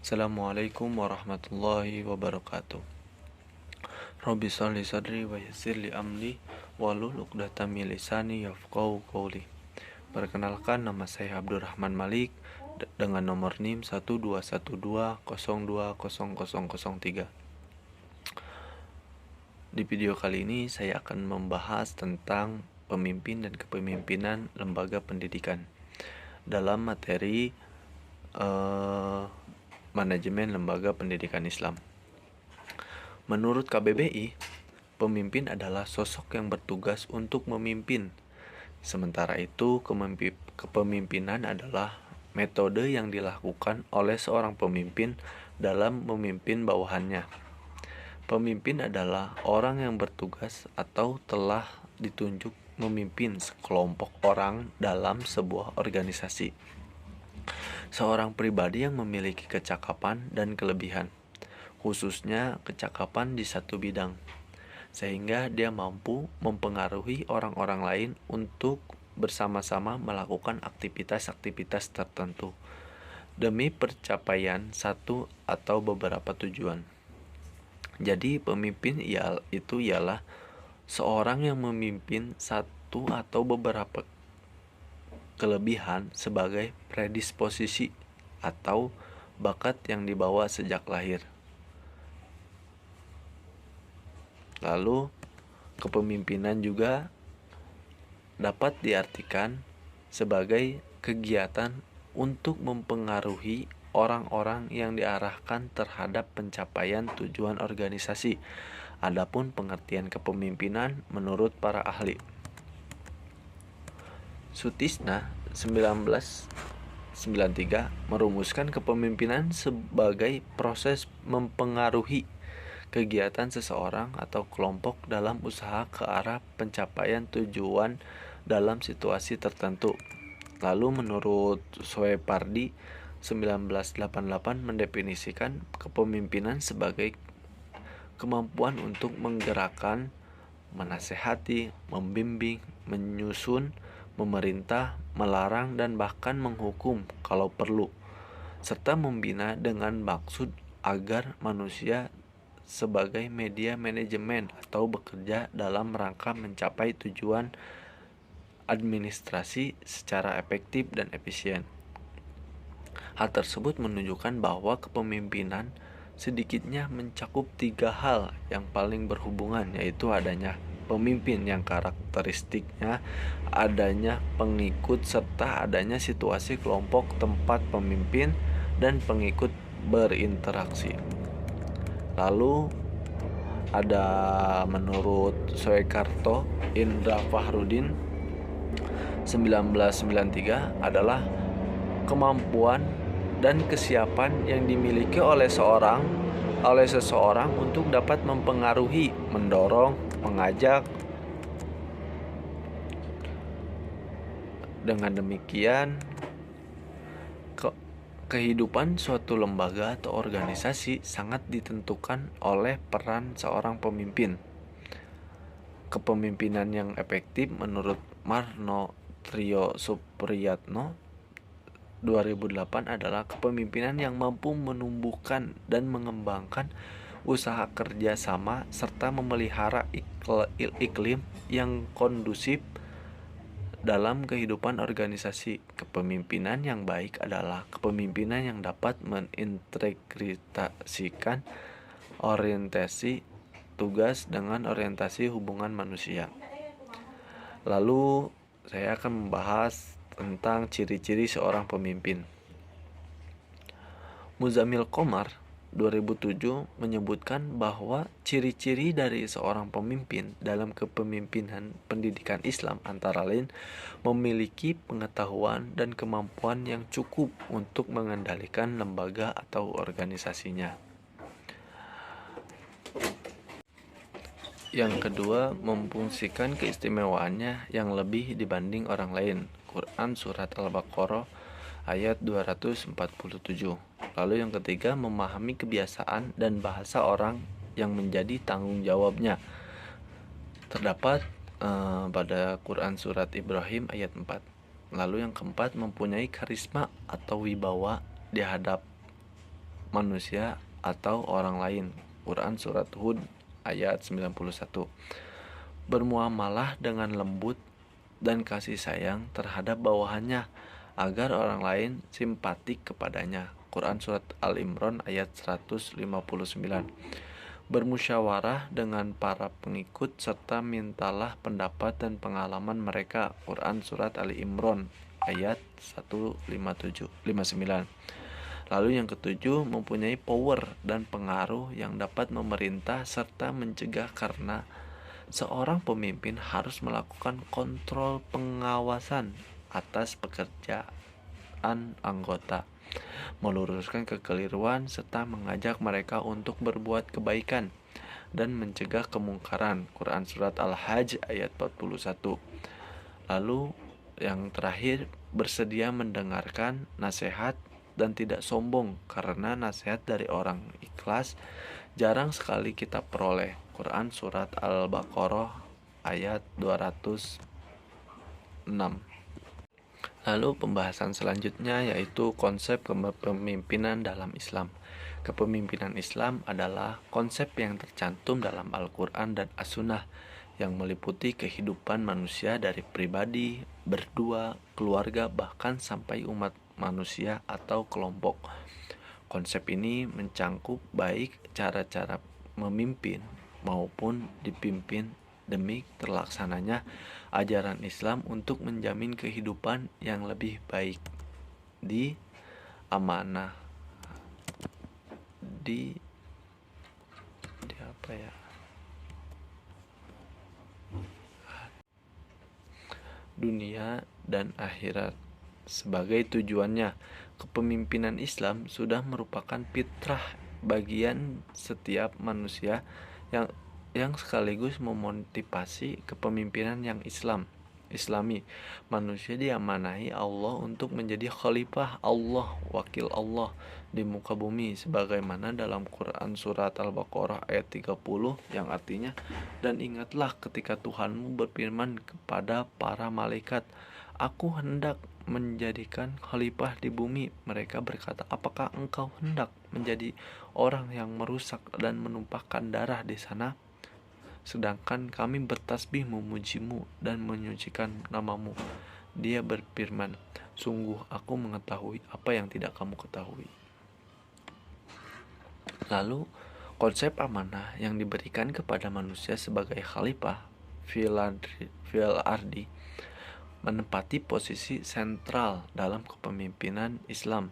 Assalamualaikum warahmatullahi wabarakatuh. Rabbi sholli sadri wa yassir li amri wahlul 'uqdatam min lisani yafqahu qawli. Perkenalkan, nama saya Abdurrahman Malik dengan nomor NIM 12120200003. Di video kali ini saya akan membahas tentang pemimpin dan kepemimpinan lembaga pendidikan dalam materi manajemen lembaga pendidikan Islam. Menurut KBBI, pemimpin adalah sosok yang bertugas untuk memimpin. Sementara itu, kepemimpinan adalah metode yang dilakukan oleh seorang pemimpin dalam memimpin bawahannya. Pemimpin adalah orang yang bertugas atau telah ditunjuk memimpin sekelompok orang dalam sebuah organisasi. Seorang pribadi yang memiliki kecakapan dan kelebihan, khususnya kecakapan di satu bidang, sehingga dia mampu mempengaruhi orang-orang lain untuk bersama-sama melakukan aktivitas-aktivitas tertentu demi pencapaian satu atau beberapa tujuan. Jadi pemimpin ialah seorang yang memimpin satu atau beberapa kelebihan sebagai predisposisi atau bakat yang dibawa sejak lahir. Lalu, kepemimpinan juga dapat diartikan sebagai kegiatan untuk mempengaruhi orang-orang yang diarahkan terhadap pencapaian tujuan organisasi. Adapun pengertian kepemimpinan menurut para ahli. Sutisna 1993 merumuskan kepemimpinan sebagai proses mempengaruhi kegiatan seseorang atau kelompok dalam usaha ke arah pencapaian tujuan dalam situasi tertentu. Lalu menurut Soepardi 1988 mendefinisikan kepemimpinan sebagai kemampuan untuk menggerakkan, menasehati, membimbing, menyusun, memerintah, melarang, dan bahkan menghukum kalau perlu, serta membina dengan maksud agar manusia sebagai media manajemen atau bekerja dalam rangka mencapai tujuan administrasi secara efektif dan efisien. Hal tersebut menunjukkan bahwa kepemimpinan sedikitnya mencakup 3 hal yang paling berhubungan, yaitu adanya pemimpin yang karakteristiknya adanya pengikut serta adanya situasi kelompok tempat pemimpin dan pengikut berinteraksi. Lalu ada menurut Soekarto Indra Fahrudin 1993 adalah kemampuan dan kesiapan yang dimiliki oleh seseorang untuk dapat mempengaruhi, mendorong, mengajak. Dengan demikian, kehidupan suatu lembaga atau organisasi sangat ditentukan oleh peran seorang pemimpin. Kepemimpinan yang efektif menurut Marno Trio Supriyatno 2008 adalah kepemimpinan yang mampu menumbuhkan dan mengembangkan usaha kerja sama serta memelihara iklim yang kondusif dalam kehidupan organisasi. Kepemimpinan yang baik adalah kepemimpinan yang dapat mengintegrasikan orientasi tugas dengan orientasi hubungan manusia. Lalu saya akan membahas tentang ciri-ciri seorang pemimpin. Muzamil Komar 2007 menyebutkan bahwa ciri-ciri dari seorang pemimpin dalam kepemimpinan pendidikan Islam antara lain memiliki pengetahuan dan kemampuan yang cukup untuk mengendalikan lembaga atau organisasinya. Yang kedua, memfungsikan keistimewaannya yang lebih dibanding orang lain. Quran Surat Al-Baqarah ayat 247. Lalu yang ketiga, memahami kebiasaan dan bahasa orang yang menjadi tanggung jawabnya. Terdapat pada Quran Surat Ibrahim ayat 4. Lalu yang keempat, mempunyai karisma atau wibawa di manusia atau orang lain. Quran Surat Hud ayat 91. Bermuamalah dengan lembut dan kasih sayang terhadap bawahannya agar orang lain simpatik kepadanya. Quran Surat Al-Imran ayat 159. Bermusyawarah dengan para pengikut serta mintalah pendapat dan pengalaman mereka. Quran Surat Ali Imran ayat 159. Lalu yang ketujuh, mempunyai power dan pengaruh yang dapat memerintah serta mencegah, karena seorang pemimpin harus melakukan kontrol pengawasan atas pekerjaan anggota, meluruskan kekeliruan, serta mengajak mereka untuk berbuat kebaikan dan mencegah kemungkaran. Quran Surat Al-Hajj ayat 41. Lalu yang terakhir, bersedia mendengarkan nasihat dan tidak sombong, karena nasihat dari orang ikhlas jarang sekali kita peroleh. Quran Surat Al-Baqarah ayat 206. Lalu pembahasan selanjutnya yaitu konsep kepemimpinan dalam Islam. Kepemimpinan Islam adalah konsep yang tercantum dalam Al-Quran dan As-Sunnah yang meliputi kehidupan manusia dari pribadi, berdua, keluarga, bahkan sampai umat manusia atau kelompok. Konsep ini mencangkup baik cara-cara memimpin maupun dipimpin demi terlaksananya ajaran Islam untuk menjamin kehidupan yang lebih baik di amanah di apa ya dunia dan akhirat. Sebagai tujuannya, kepemimpinan Islam sudah merupakan fitrah bagian setiap manusia yang sekaligus memotivasi kepemimpinan yang Islami. Manusia diamanahi Allah untuk menjadi khalifah Allah, wakil Allah di muka bumi, sebagaimana dalam Quran Surat Al-Baqarah ayat 30 yang artinya, dan ingatlah ketika Tuhanmu berfirman kepada para malaikat, Aku hendak menjadikan khalifah di bumi. Mereka berkata, apakah engkau hendak menjadi orang yang merusak dan menumpahkan darah di sana? Sedangkan kami bertasbih memujimu dan menyucikan namamu. Dia berfirman, sungguh aku mengetahui apa yang tidak kamu ketahui. Lalu konsep amanah yang diberikan kepada manusia sebagai khalifah fil ardi menempati posisi sentral dalam kepemimpinan Islam.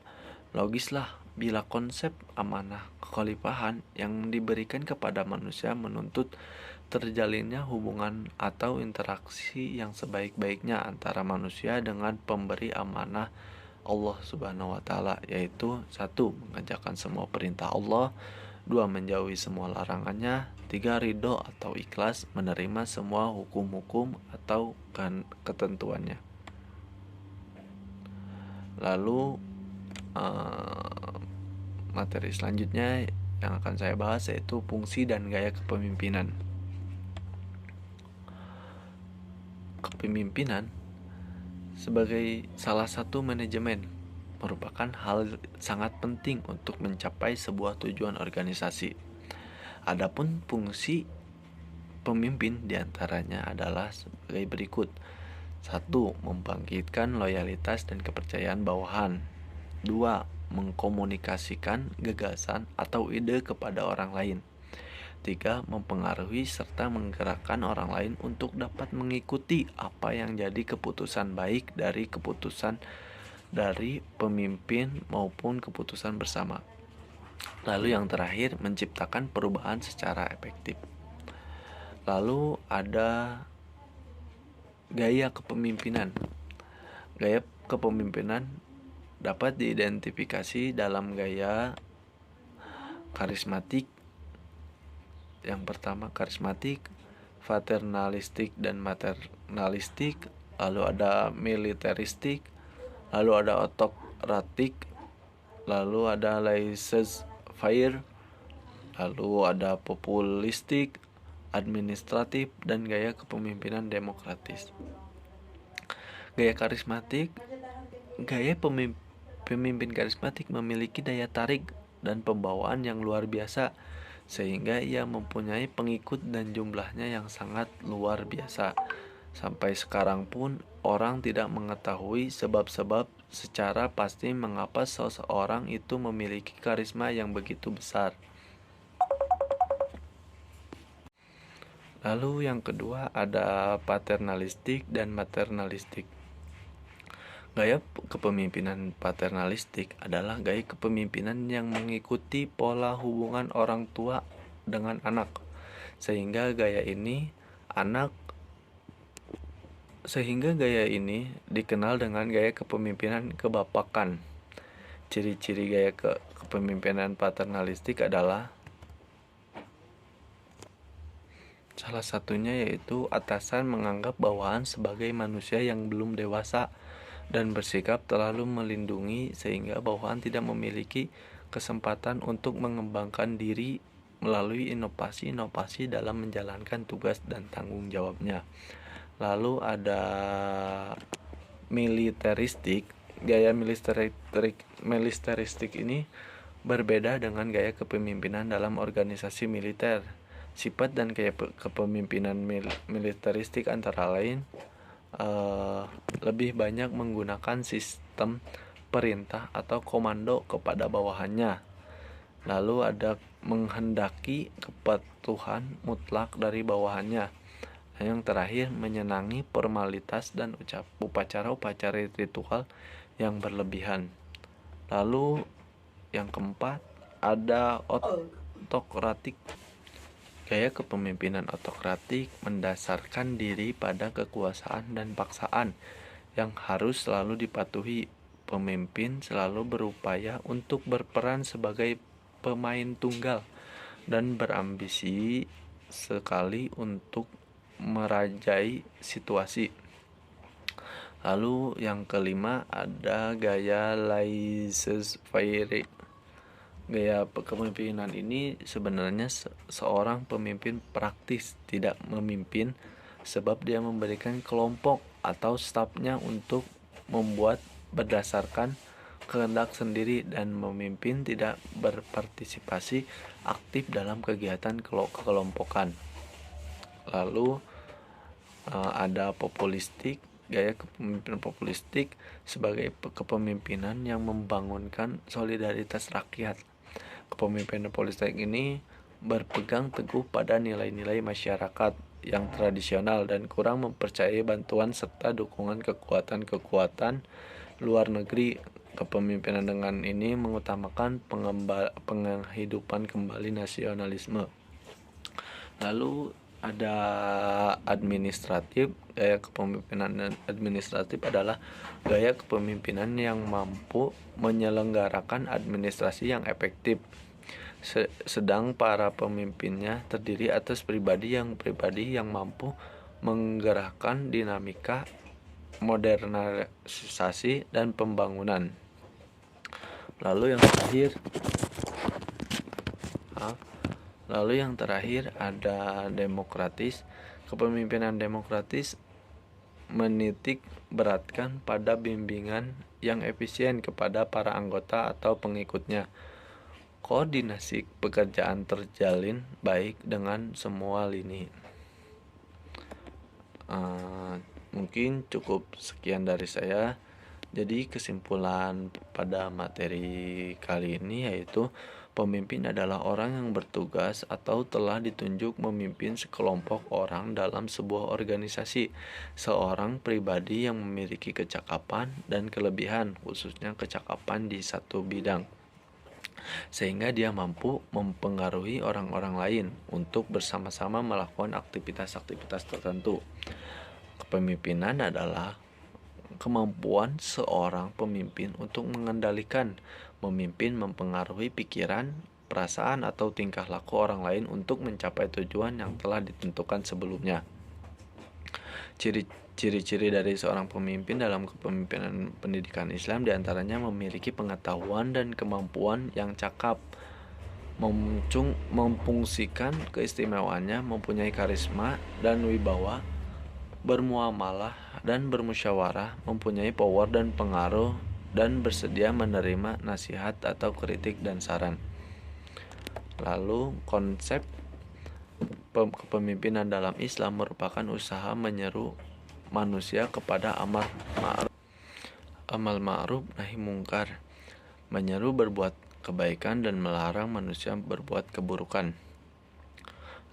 Logislah bila konsep amanah kekhalifahan yang diberikan kepada manusia menuntut terjalinnya hubungan atau interaksi yang sebaik-baiknya antara manusia dengan pemberi amanah Allah Subhanahu wa taala, yaitu 1. Mengerjakan semua perintah Allah, 2. Menjauhi semua larangannya, 3. Ridho atau ikhlas menerima semua hukum-hukum atau ketentuannya. Lalu materi selanjutnya yang akan saya bahas yaitu fungsi dan gaya kepemimpinan. Kepemimpinan sebagai salah satu manajemen merupakan hal sangat penting untuk mencapai sebuah tujuan organisasi. Adapun fungsi pemimpin diantaranya adalah sebagai berikut. 1. Membangkitkan loyalitas dan kepercayaan bawahan. 2. Mengkomunikasikan gagasan atau ide kepada orang lain. 3. Mempengaruhi serta menggerakkan orang lain untuk dapat mengikuti apa yang jadi keputusan baik dari pemimpin maupun keputusan bersama. Lalu yang terakhir, menciptakan perubahan secara efektif. Lalu ada gaya kepemimpinan. Gaya kepemimpinan dapat diidentifikasi dalam gaya karismatik. Yang pertama karismatik, paternalistik dan maternalistik, lalu ada militeristik, lalu ada autokratik, lalu ada laissez-faire, lalu ada populistik, administratif, dan gaya kepemimpinan demokratis. Gaya karismatik, gaya pemimpin karismatik memiliki daya tarik dan pembawaan yang luar biasa, sehingga ia mempunyai pengikut dan jumlahnya yang sangat luar biasa. Sampai sekarang pun orang tidak mengetahui sebab-sebab secara pasti mengapa seseorang itu memiliki karisma yang begitu besar. Lalu yang kedua ada paternalistik dan maternalistik. Gaya kepemimpinan paternalistik adalah gaya kepemimpinan yang mengikuti pola hubungan orang tua dengan anak, sehingga gaya ini dikenal dengan gaya kepemimpinan kebapakan. Ciri-ciri gaya kepemimpinan paternalistik adalah salah satunya yaitu atasan menganggap bawahan sebagai manusia yang belum dewasa dan bersikap terlalu melindungi sehingga bawahan tidak memiliki kesempatan untuk mengembangkan diri melalui inovasi-inovasi dalam menjalankan tugas dan tanggung jawabnya. Lalu ada militeristik. Gaya militeristik ini berbeda dengan gaya kepemimpinan dalam organisasi militer. Sifat dan gaya kepemimpinan militeristik antara lain lebih banyak menggunakan sistem perintah atau komando kepada bawahannya. Lalu ada menghendaki kepatuhan mutlak dari bawahannya. Yang terakhir, menyenangi formalitas dan upacara-upacara ritual yang berlebihan. Lalu yang keempat ada otokratik. Gaya kepemimpinan otokratik mendasarkan diri pada kekuasaan dan paksaan yang harus selalu dipatuhi. Pemimpin selalu berupaya untuk berperan sebagai pemain tunggal dan berambisi sekali untuk merajai situasi. Lalu yang kelima ada gaya laissez-faire. Gaya kepemimpinan ini sebenarnya seorang pemimpin praktis, tidak memimpin sebab dia memberikan kelompok atau stafnya untuk membuat berdasarkan kehendak sendiri dan memimpin tidak berpartisipasi aktif dalam kegiatan kelompokan. Lalu ada populistik. Gaya kepemimpinan populistik sebagai kepemimpinan yang membangunkan solidaritas rakyat. Kepemimpinan populistik ini berpegang teguh pada nilai-nilai masyarakat yang tradisional dan kurang mempercayai bantuan serta dukungan kekuatan luar negeri. Kepemimpinan dengan ini mengutamakan penghidupan kembali nasionalisme. Lalu ada administratif. Gaya kepemimpinan administratif adalah gaya kepemimpinan yang mampu menyelenggarakan administrasi yang efektif. Sedang para pemimpinnya terdiri atas pribadi yang mampu menggerakkan dinamika modernisasi dan pembangunan. Lalu yang terakhir ada demokratis. Kepemimpinan demokratis menitik beratkan pada bimbingan yang efisien kepada para anggota atau pengikutnya. Koordinasi pekerjaan terjalin baik dengan semua lini. Mungkin cukup sekian dari saya. Jadi kesimpulan pada materi kali ini yaitu pemimpin adalah orang yang bertugas atau telah ditunjuk memimpin sekelompok orang dalam sebuah organisasi. Seorang pribadi yang memiliki kecakapan dan kelebihan, khususnya kecakapan di satu bidang, sehingga dia mampu mempengaruhi orang-orang lain untuk bersama-sama melakukan aktivitas-aktivitas tertentu. Kepemimpinan adalah kemampuan seorang pemimpin untuk mengendalikan, memimpin, mempengaruhi pikiran, perasaan, atau tingkah laku orang lain untuk mencapai tujuan yang telah ditentukan sebelumnya. Ciri-ciri dari seorang pemimpin dalam kepemimpinan pendidikan Islam diantaranya memiliki pengetahuan dan kemampuan yang cakap, memfungsikan keistimewaannya, mempunyai karisma dan wibawa, bermuamalah dan bermusyawarah, mempunyai power dan pengaruh, dan bersedia menerima nasihat atau kritik dan saran. Lalu konsep kepemimpinan dalam Islam merupakan usaha menyeru manusia kepada amal ma'ruf nahi mungkar, menyeru berbuat kebaikan dan melarang manusia berbuat keburukan.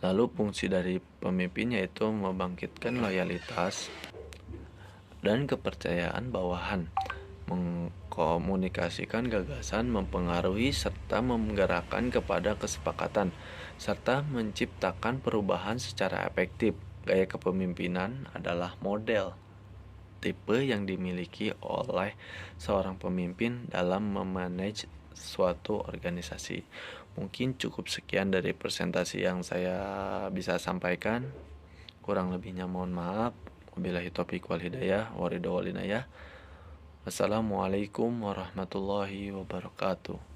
Lalu fungsi dari pemimpin yaitu membangkitkan loyalitas dan kepercayaan bawahan, mengkomunikasikan gagasan, mempengaruhi serta menggerakkan kepada kesepakatan, serta menciptakan perubahan secara efektif. Gaya kepemimpinan adalah model tipe yang dimiliki oleh seorang pemimpin dalam memanage suatu organisasi. Mungkin cukup sekian dari presentasi yang saya bisa sampaikan. Kurang lebihnya mohon maaf. Wabillahi taufiq wal hidayah. Waridho wal inayah. Wassalamualaikum warahmatullahi wabarakatuh.